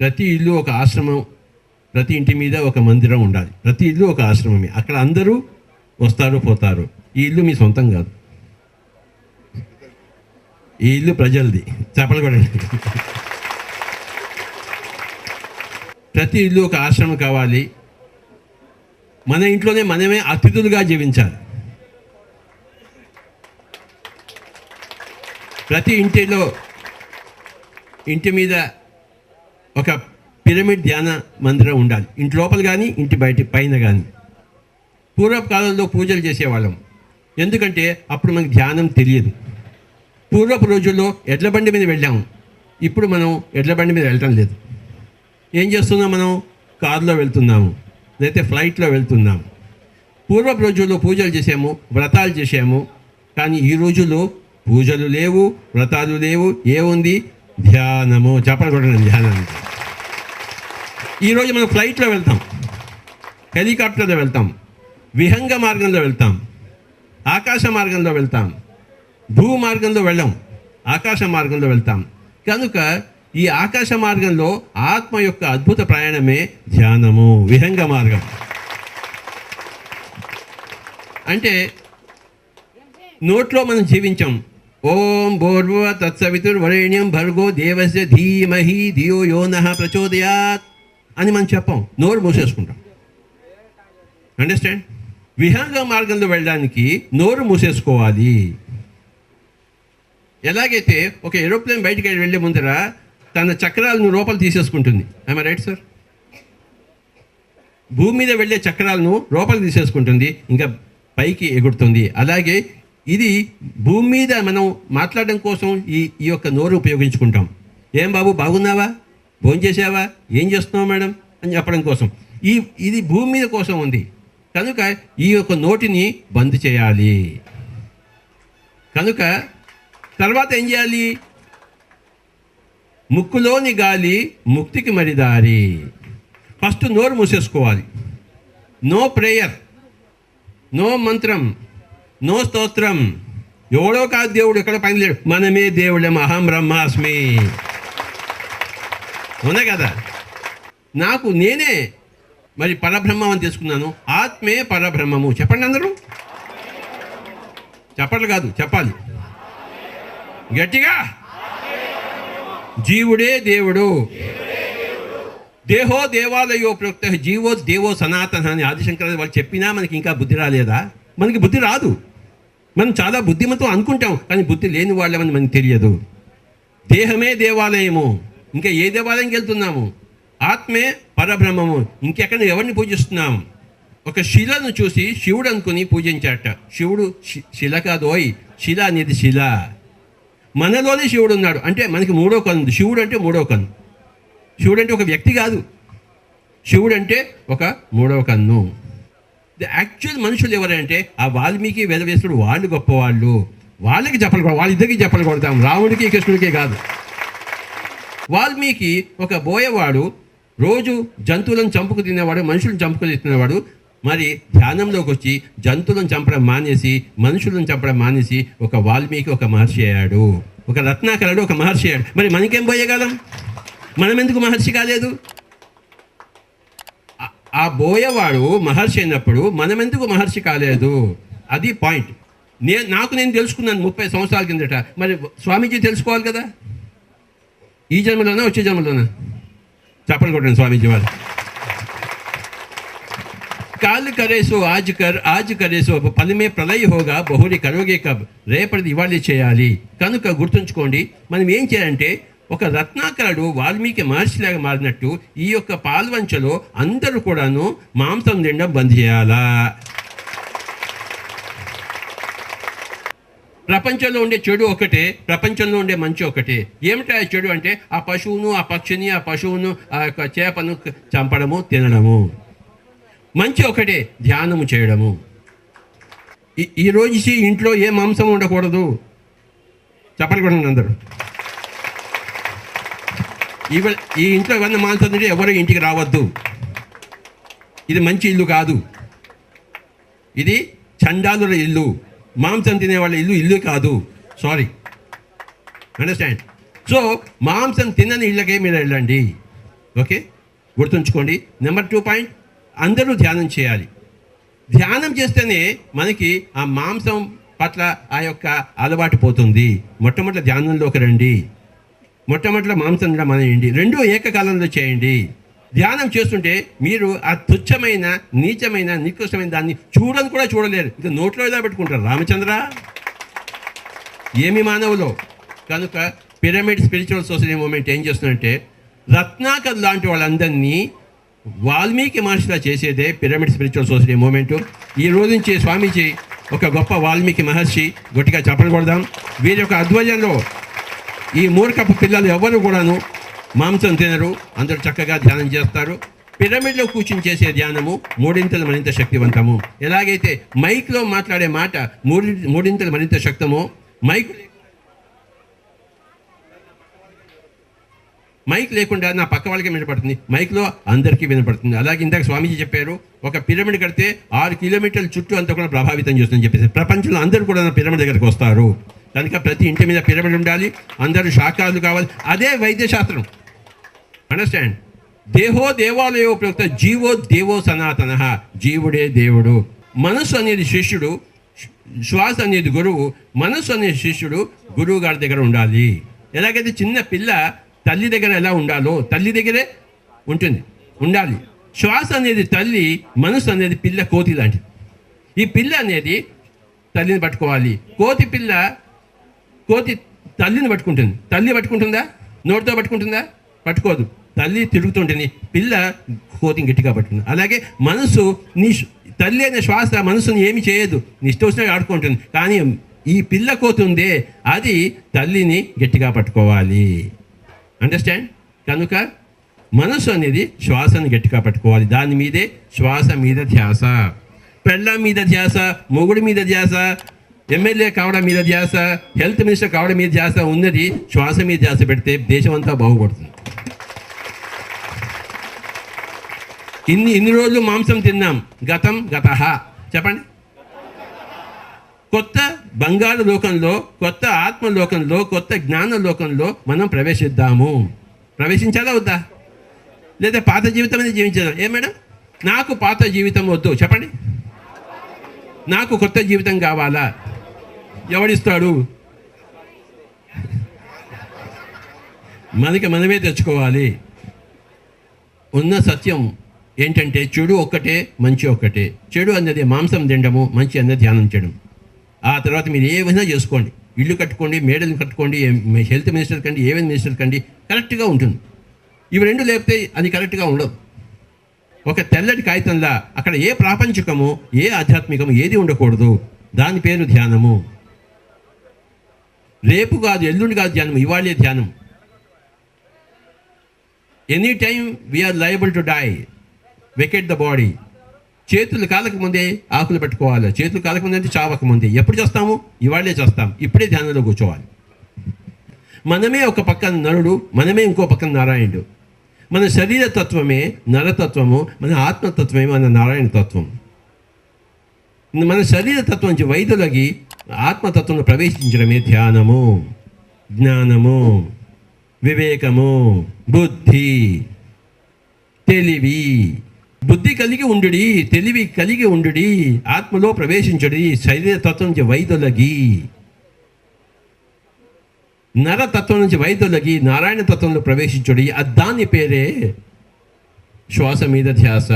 ప్రతి ఇల్లు ఒక ఆశ్రమం, ప్రతి ఇంటి మీద ఒక మందిరం ఉండాలి. ప్రతి ఇల్లు ఒక ఆశ్రమమే. అక్కడ అందరూ వస్తారు పోతారు. ఈ ఇల్లు మీ సొంతం కాదు, ఈ ఇల్లు ప్రజలది. చెప్పలు కూడా ప్రతి ఇల్లు ఒక ఆశ్రమం కావాలి. మన ఇంట్లోనే మనమే అతిథులుగా జీవించాలి. ప్రతి ఇంటి మీద ఒక పిరమిడ్ ధ్యాన మందిరం ఉండాలి. ఇంటి లోపల కానీ ఇంటి బయట పైన కానీ. పూర్వపు కాలంలో పూజలు చేసేవాళ్ళం, ఎందుకంటే అప్పుడు మనకి ధ్యానం తెలియదు. పూర్వపు రోజుల్లో ఎడ్ల బండి మీద వెళ్ళాము, ఇప్పుడు మనం ఎడ్ల బండి మీద వెళ్ళటం లేదు. ఏం చేస్తున్నాం? మనం కారులో వెళ్తున్నాము, లేకపోతే ఫ్లైట్లో వెళ్తున్నాము. పూర్వపు రోజుల్లో పూజలు చేసాము, వ్రతాలు చేసాము. కానీ ఈ రోజుల్లో పూజలు లేవు, వ్రతాలు లేవు. ఏముంది? ధ్యానము. చెప్పకూడదు ధ్యానానికి. ఈరోజు మనం ఫ్లైట్లో వెళ్తాం, హెలికాప్టర్లో వెళ్తాం, విహంగ మార్గంలో వెళ్తాం, ఆకాశ మార్గంలో వెళ్తాం, భూ మార్గంలో వెళ్ళాం, ఆకాశ మార్గంలో వెళ్తాం. కనుక ఈ ఆకాశ మార్గంలో ఆత్మ యొక్క అద్భుత ప్రయాణమే ధ్యానము, విహంగ మార్గం. అంటే నోట్లో మనం జీవించాం. ఓం భూర్భువ తత్సవితుర్వరేణ్యం భర్గో దేవస్య ధీమహి ధియో యో నః ప్రచోదయాత్ అని మనం చెప్పాం, నోరు మూసేసుకుంటాం. అండర్స్టాండ్? విహంగ మార్గంలో వెళ్ళడానికి నోరు మూసేసుకోవాలి. ఎలాగైతే ఒక ఏరోప్లేన్ బయటికి వెళ్ళే ముందర తన చక్రాలను లోపల తీసేసుకుంటుంది. I'm right sir? భూమి మీద వెళ్ళే చక్రాలను లోపల తీసేసుకుంటుంది, ఇంకా పైకి ఎగురుతుంది. అలాగే ఇది భూమి మీద మనం మాట్లాడడం కోసం ఈ యొక్క నోరు ఉపయోగించుకుంటాం. ఏం బాబు బాగున్నావా, భోజనం చేసావా, ఏం చేస్తున్నావు మేడం అని చెప్పడం కోసం. ఇది భూమి మీద కోసం ఉంది. కనుక ఈ యొక్క నోటిని బంద్ చేయాలి. కనుక తర్వాత ఏం చేయాలి? ముక్కులోని గాలి ముక్తికి మరిదారి. ఫస్ట్ నోరు మూసేసుకోవాలి. నో ప్రేయర్, నో మంత్రం, నో స్తోత్రం. ఎవడో కాదు దేవుడు, ఎక్కడ పైన లేడు, మనమే దేవుళ్ళం. అహం బ్రహ్మాస్మి. అవునా కదా? నాకు నేనే మరి పరబ్రహ్మం అని తెలుసుకున్నాను. ఆత్మే పరబ్రహ్మము. చెప్పండి అందరూ. చెప్పట్లు కాదు, చెప్పాలి గట్టిగా. జీవుడే దేవుడు, దేహో దేవాలయో ప్రోక్త జీవో దేవో సనాతన అని ఆదిశంకర వాళ్ళు చెప్పినా మనకి ఇంకా బుద్ధి రాలేదా? మనకి బుద్ధి రాదు. మనం చాలా బుద్ధిమంతం అనుకుంటాం, కానీ బుద్ధి లేని వాళ్ళమని మనకు తెలియదు. దేహమే దేవాలయము, ఇంకా ఏ దేవాలయంకి వెళ్తున్నాము? ఆత్మే పరబ్రహ్మము. ఇంకెక్కడ ఎవరిని పూజిస్తున్నాం? ఒక శిలను చూసి శివుడు అనుకుని పూజించాట. శివుడు శిల కాదోయ్, శిల అనేది శిల. మనలోనే శివుడు ఉన్నాడు. అంటే మనకి మూడో కన్ను. శివుడు అంటే మూడో కన్ను. శివుడు అంటే ఒక వ్యక్తి కాదు, శివుడు అంటే ఒక మూడవ కన్ను. యాక్చువల్ మనుషులు ఎవరంటే ఆ వాల్మీకి, వేదవ్యాసుడు వాళ్ళు గొప్పవాళ్ళు. వాళ్ళకి చెప్పలు, వాళ్ళిద్దరికి చెప్పలు కొడతాం, రాముడికి కృష్ణుడికే కాదు. వాల్మీకి ఒక బోయవాడు, రోజు జంతువులను చంపుకు తినేవాడు, మనుషులను చంపుకు తినేవాడు. మరి ధ్యానంలోకి వచ్చి జంతువులను చంపడం మానేసి, మనుషులను చంపడం మానేసి ఒక వాల్మీకి ఒక మహర్షి అయ్యాడు. ఒక రత్నాకరుడు ఒక మహర్షి అయ్యాడు. మరి మనకేం పోయగలం? మనం ఎందుకు మహర్షి కాలేదు? ఆ బోయవాడు మహర్షి అయినప్పుడు మనం ఎందుకు మహర్షి కాలేదు? అది పాయింట్. నేను తెలుసుకున్నాను 30 సంవత్సరాల కిందట. మరి స్వామీజీ తెలుసుకోవాలి కదా. ఈ జన్మలోనా వచ్చే జన్మలోనా? చెప్పలు కొట్టండి స్వామీజీ వారు. కాల్ కరేసో ఆజ్ కరేసో పనిమే ప్రళయ హోగా బహుళి కరోగే కబ్. రేపటిది ఇవాళ చేయాలి. కనుక గుర్తుంచుకోండి, మనం ఏం చేయాలంటే ఒక రత్నాకరుడు వాల్మీకి మహర్షిలాగా మారినట్టు ఈ యొక్క పాల్వంచలో అందరూ కూడాను మాంసం తినడం బంద్ చేయాలా. ప్రపంచంలో ఉండే చెడు ఒకటే, ప్రపంచంలో ఉండే మంచి ఒకటే. ఏమిటా చెడు అంటే ఆ పశువును, ఆ పక్షిని, ఆ పశువును, ఆ యొక్క చేపను చంపడము, తినడము. మంచి ఒకటే, ధ్యానము చేయడము. ఈరోజు ఇంట్లో ఏ మాంసం ఉండకూడదు. చెప్పకూడదు అందరూ. ఈ ఇంట్లో ఏమన్నా మాంసం తింటే ఎవరు ఇంటికి రావద్దు. ఇది మంచి ఇల్లు కాదు, ఇది చండాలుల ఇల్లు. మాంసం తినేవాళ్ళ ఇల్లు కాదు. Sorry, understand? సో మాంసం తినని ఇళ్ళకే మీరు వెళ్ళండి. ఓకే, గుర్తుంచుకోండి. నెంబర్ 2 పాయింట్, అందరూ ధ్యానం చేయాలి. ధ్యానం చేస్తేనే మనకి ఆ మాంసం పట్ల ఆ యొక్క అలవాటు పోతుంది. మొట్టమొదటి ధ్యానంలోకి రండి, మొట్టమొదటి మాంసం మానేయండి, రెండూ ఏకకాలంలో చేయండి. ధ్యానం చేస్తుంటే మీరు ఆ తుచ్చమైన, నీచమైన, నికృష్టమైన దాన్ని చూడని కూడా చూడలేరు. ఇక నోట్లో ఎలా పెట్టుకుంటారు రామచంద్ర? ఏమి మానవులో. కనుక పిరమిడ్ స్పిరిచువల్ సొసైటీ మూమెంట్ ఏం చేస్తుందంటే, రత్నాకర్ లాంటి వాళ్ళందరినీ వాల్మీకి మహర్షిలా చేసేదే పిరమిడ్ స్పిరిచువల్ సొసైటీ మూమెంటు. ఈ రోజు నుంచి స్వామీజీ ఒక గొప్ప వాల్మీకి మహర్షి, గట్టిగా చప్పట్లు కొడదాం. వీరి యొక్క ఆధ్వర్యంలో ఈ మూర్ఖపు పిల్లలు ఎవరు కూడాను మాంసం తినరు, అందరూ చక్కగా ధ్యానం చేస్తారు. పిరమిడ్లో కూర్చుని చేసే ధ్యానము మూడింతలు మరింత శక్తివంతము. ఎలాగైతే మైక్లో మాట్లాడే మాట మూడింతలు మరింత శక్తమో, మైక్ లేకుండా నా పక్క వాళ్ళకి వినపడుతుంది, మైక్లో అందరికీ వినపడుతుంది. అలాగే ఇందాక స్వామీజీ చెప్పారు, ఒక పిరమిడ్ కడితే 6 కిలోమీటర్ల చుట్టూ అంతా కూడా ప్రభావితం చేస్తుందని చెప్పేసి. ప్రపంచంలో అందరూ కూడా నా పిరమిడ్ దగ్గరికి వస్తారు. కనుక ప్రతి ఇంటి మీద పిరమిడ్ ఉండాలి, అందరూ శాకాహారులు కావాలి. అదే వైద్య శాస్త్రం. అండర్స్టాండ్? దేహో దేవాలయో ప్రయుక్త జీవో దేవో సనాతన. జీవుడే దేవుడు. మనస్సు అనేది శిష్యుడు, శ్వాస అనేది గురువు. మనస్సు అనే శిష్యుడు గురువు గారి దగ్గర ఉండాలి. ఎలాగైతే చిన్న పిల్ల తల్లి దగ్గర ఎలా ఉండాలో తల్లి దగ్గరే ఉండాలి. శ్వాస అనేది తల్లి, మనసు అనేది పిల్ల, కోతి లాంటిది. ఈ పిల్ల అనేది తల్లిని పట్టుకోవాలి. కోతి తల్లిని పట్టుకుంటుంది. తల్లి పట్టుకుంటుందా? నోటితో పట్టుకుంటుందా? పట్టుకోదు. తల్లి తిరుగుతుంటుంది, పిల్ల కోతిని గట్టిగా పట్టుకుంటుంది. అలాగే మనసు, నీ తల్లి అనే శ్వాస మనసుని ఏమి చేయదు, నీ ఇష్టం వచ్చినట్టు ఆడుకుంటుంది. కానీ ఈ పిల్ల కోతి ఉందే, అది తల్లిని గట్టిగా పట్టుకోవాలి. అండర్స్టాండ్? కనుక మనసు అనేది శ్వాసను గట్టిగా పట్టుకోవాలి. దాని మీదే, శ్వాస మీద ధ్యాస, పెళ్ళ మీద ధ్యాస, మొగుడి మీద ధ్యాస, ఎమ్మెల్యే కావడం మీద ధ్యాస, హెల్త్ మినిస్టర్ కావడం మీద ధ్యాస ఉన్నది. శ్వాస మీద ధ్యాస పెడితే దేశం అంతా బాగుపడుతుంది. ఇన్ని రోజులు మాంసం తిన్నాం, గతం గతః. చెప్పండి. కొత్త బంగారు లోకంలో, కొత్త ఆత్మలోకంలో, కొత్త జ్ఞాన లోకంలో మనం ప్రవేశిద్దాము. ప్రవేశించాలా వద్దా? లేదా పాత జీవితం అనేది జీవించాలా? ఏ మేడం, నాకు పాత జీవితం వద్దు. చెప్పండి. నాకు కొత్త జీవితం కావాలా? ఎవడిస్తాడు? మనకి మనమే తెచ్చుకోవాలి. ఉన్న సత్యం ఏంటంటే, చెడు ఒక్కటే, మంచి ఒక్కటే. చెడు అన్నది మాంసం తినడము, మంచి అన్నది ధ్యానం చేయడం. ఆ తర్వాత మీరు ఏమైనా చేసుకోండి, ఇల్లు కట్టుకోండి, మేడలు కట్టుకోండి, హెల్త్ మినిస్టర్ కండి, ఏమైనా మినిస్టర్ కండి, కరెక్ట్గా ఉంటుంది. ఇవి రెండు లేకపోతే అది కరెక్ట్గా ఉండదు. ఒక తెల్లటి కాగితంలా అక్కడ ఏ ప్రాపంచికము, ఏ ఆధ్యాత్మికము ఏది ఉండకూడదు. దాని పేరు ధ్యానము. రేపు కాదు, ఎల్లుండి కాదు ధ్యానం, ఇవాళే ధ్యానం. Any time we are liable to die. Vacate the body. చేతులు కాలక ముందే ఆకులు పెట్టుకోవాలి. చేతులు కాలక ముందే అంటే చావక ముందే. ఎప్పుడు చేస్తాము? ఇవాళే చేస్తాం. ఇప్పుడే ధ్యానంలో కూర్చోవాలి. మనమే ఒక పక్కన నరుడు, మనమే ఇంకో పక్కన నారాయణుడు. మన శరీర తత్వమే నరతత్వము, మన ఆత్మతత్వమే మన నారాయణ తత్వం. మన శరీర తత్వం నుంచి వైద్యులకి ఆత్మతత్వంలో ప్రవేశించడమే ధ్యానము, జ్ఞానము, వివేకము, బుద్ధి, తెలివి. బుద్ధి కలిగి ఉండుడి, తెలివి కలిగి ఉండుడి, ఆత్మలో ప్రవేశించుడి. శరీర తత్వం నుంచి వైద్యులకి, నరతత్వం నుంచి వైద్యులకి నారాయణ తత్వంలో ప్రవేశించుడి. దాని పేరే శ్వాస మీద ధ్యాస.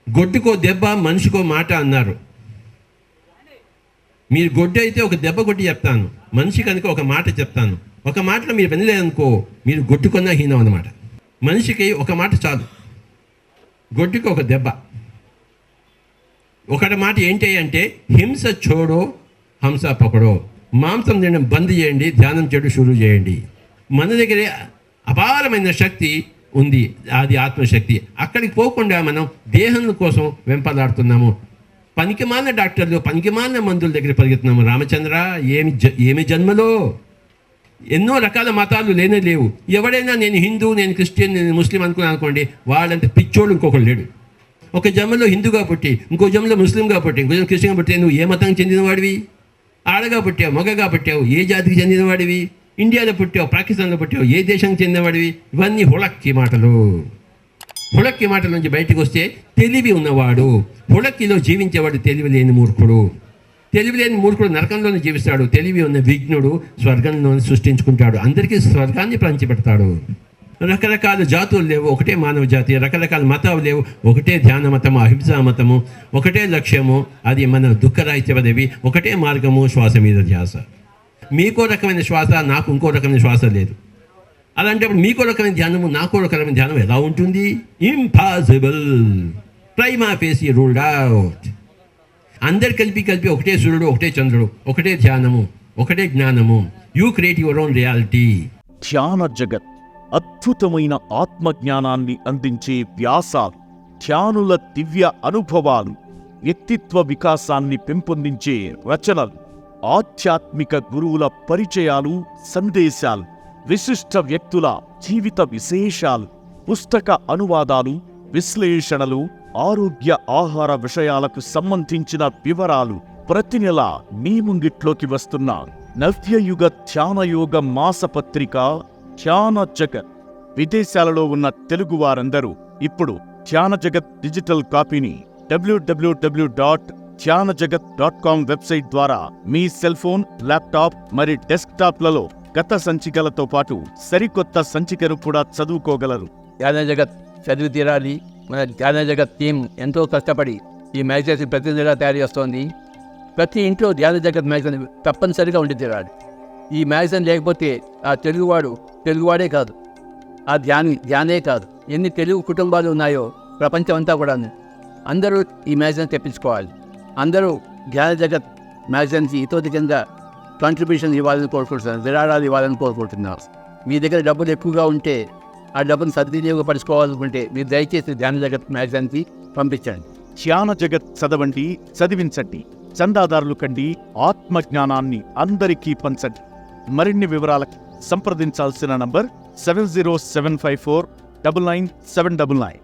గొడ్డుకో దెబ్బ, మనిషికో మాట అన్నారు. మీరు గొడ్డు అయితే ఒక దెబ్బ కొట్టి చెప్తాను, మనిషి కనుక ఒక మాట చెప్తాను. ఒక మాటలో మీరు వినలేదనుకో, మీరు గొడ్డుకున్నా హీనం అన్నమాట. మనిషికి ఒక మాట చాలు, గొడ్డుకి ఒక దెబ్బ. ఒకటి మాట ఏంటి అంటే, హింస చోడో హంస పకడో. మాంసం తినడం బంద్ చేయండి, ధ్యానం చేయడం షురూ చేయండి. మన దగ్గరే అపారమైన శక్తి ఉంది, అది ఆత్మశక్తి. అక్కడికి పోకుండా మనం దేహం కోసం వెంపలాడుతున్నాము. పనికిమాలిన డాక్టర్లు, పనికిమాలిన మందుల దగ్గర పరిగెత్తున్నాము. రామచంద్ర, ఏమి జన్మలో! ఎన్నో రకాల మతాలు లేనే లేవు. ఎవడైనా నేను హిందూ, నేను క్రిస్టియన్, నేను ముస్లిం అనుకున్నాను అనుకోండి, వాళ్ళంత పిచ్చోడు ఇంకొకరు లేడు. ఒక జన్మలో హిందూగా పుట్టి, ఇంకో జన్మలో ముస్లింగా పుట్టి, ఇంకో జన్మ క్రిస్టియన్గా పుట్టి, నువ్వు ఏ మతానికి చెందినవాడివి? ఆడగా పుట్టావు, మగగా పుట్టావు, ఏ జాతికి చెందినవాడివి? ఇండియాలో పుట్టావు, పాకిస్తాన్లో పుట్టావు, ఏ దేశానికి చెందినవాడివి? ఇవన్నీ హుళక్కి మాటలు. హుళక్కి మాటల నుంచి బయటకు వస్తే తెలివి ఉన్నవాడు. హుళక్కిలో జీవించేవాడు తెలివి లేని మూర్ఖుడు. తెలివి లేని మూర్ఖుడు నరకంలోనే జీవిస్తాడు. తెలివి ఉన్న విఘ్నుడు స్వర్గంలోనే సృష్టించుకుంటాడు. అందరికీ స్వర్గాన్ని పంచిపెడతాడు. రకరకాల జాతులు లేవు, ఒకటే మానవ జాతి. రకరకాల మతాలు లేవు, ఒకటే ధ్యాన మతము, అహింసా మతము. ఒకటే లక్ష్యము, అది మన దుఃఖరాహిత్య పదవి. ఒకటే మార్గము, శ్వాస మీద ధ్యాస. మీకో రకమైన శ్వాస, నాకు ఇంకో రకమైన శ్వాస లేదు. అలాంటప్పుడు మీకో రకమైన ధ్యానము, నాకో రకమైన ధ్యానం ఎలా ఉంటుంది? Impossible. Prima facie ruled out. అందరు కలిపి ఒకటే సూర్యుడు, ఒకటే చంద్రుడు, ఒకటే ధ్యానము, ఒకటే జ్ఞానము. You create your own reality. ధ్యాన జగత్ అద్భుతమైన ఆత్మజ్ఞానాన్ని అందించే వ్యాసాలు, ధ్యానుల దివ్య అనుభవాలు, వ్యక్తిత్వ వికాసాన్ని పెంపొందించే రచనలు, ఆధ్యాత్మిక గురువుల పరిచయాలు, సందేశాలు, విశిష్ట వ్యక్తుల జీవిత విశేషాలు, పుస్తక అనువాదాలు, విశ్లేషణలు, ఆరోగ్య ఆహార విషయాలకు సంబంధించిన వివరాలు ప్రతి నెల మీ ముంగిట్లోకి వస్తున్న నవ్యయుగ ధ్యానయోగ మాసపత్రిక ధ్యాన జగత్. విదేశాలలో ఉన్న తెలుగు వారందరూ ఇప్పుడు ధ్యాన జగత్ డిజిటల్ కాపీని www.dhyanajagath.com వెబ్సైట్ ద్వారా మీ సెల్ ఫోన్, ల్యాప్టాప్ మరి డెస్క్టాప్లలో గత సంచికలతో పాటు సరికొత్త సంచికను కూడా చదువుకోగలరు. ధ్యాన జగత్ చదివి తీరాలి. మన ధ్యాన జగత్ టీం ఎంతో కష్టపడి ఈ మ్యాగజైన్ ప్రతి నెల తయారు చేస్తోంది. ప్రతి ఇంట్లో ధ్యాన జగత్ మ్యాగజైన్ తప్పనిసరిగా ఉండి తీరాలి. ఈ మ్యాగజైన్ లేకపోతే ఆ తెలుగువాడే కాదు, ఆ ధ్యానే కాదు, ఎన్ని తెలుగు కుటుంబాలు ఉన్నాయో ప్రపంచం అంతా కూడా అందరూ ఈ మ్యాగజైన్ తెప్పించుకోవాలి. అందరూ ధ్యాన జగత్ మ్యాగజైన్కి ఇతోటి కింద కాంట్రిబ్యూషన్ ఇవ్వాలని కోరుకుంటున్నారు, విరాళాలు ఇవ్వాలని కోరుకుంటున్నారు. మీ దగ్గర డబ్బులు ఎక్కువగా ఉంటే ఆ డబ్బును సద్వినియోగపరుచుకోవాలనుకుంటే మీరు దయచేసి ధ్యాన జగత్ మ్యాగజైన్కి పంపించండి. ధ్యాన జగత్ చదవండి, చదివించండి, చందాదారులు కండి, ఆత్మజ్ఞానాన్ని అందరికీ పంచండి. మరిన్ని వివరాలకు సంప్రదించాల్సిన నంబర్ 70754999799.